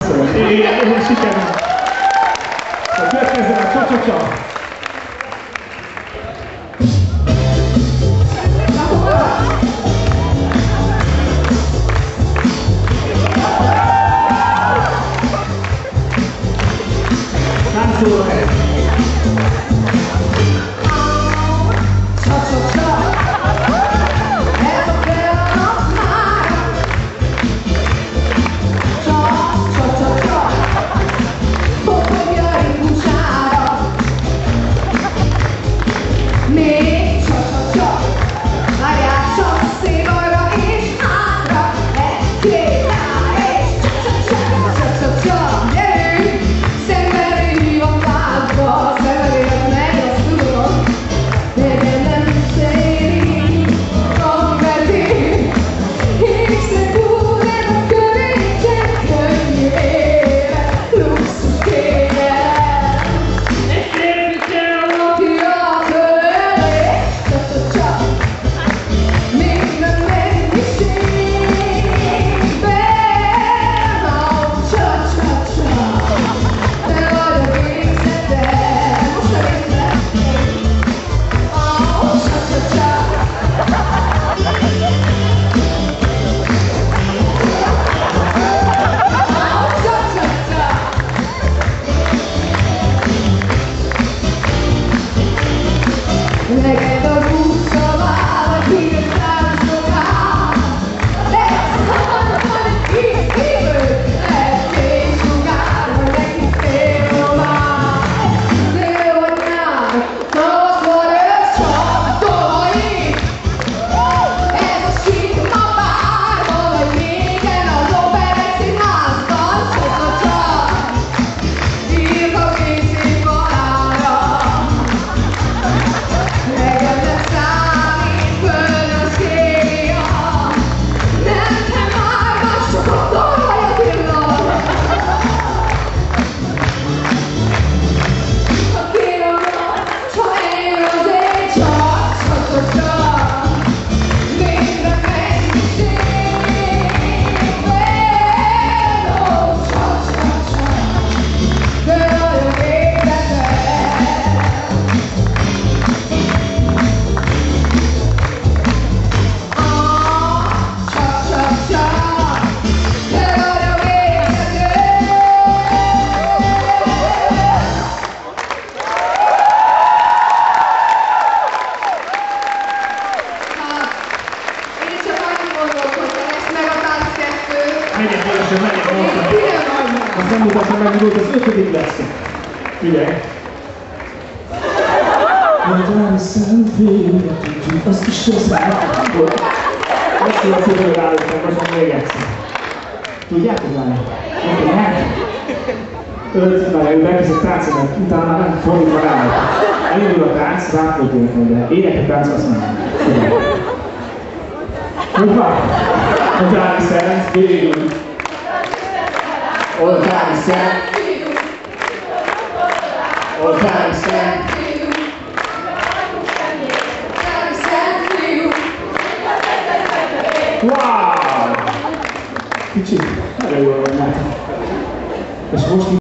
táncol. Én sikerül. A következő a csa-csa-csa. Táncol. Azt nem mutatom meg, hogy az 5. lesz. Figyelj! Azt is hozzá volt. Azt tudod, hogy állítom, most még egyszer. Tudjátok már? Ő megkezdett táncolni, utána nem fordítva rámad. Elindul a tánc, ráfordulnak majd, de éneket tánc, azt nem. Hoppá! A táni szent, végül. All time stand. All time stand. Wow! Kicsit, elég jól vagy, látom. És most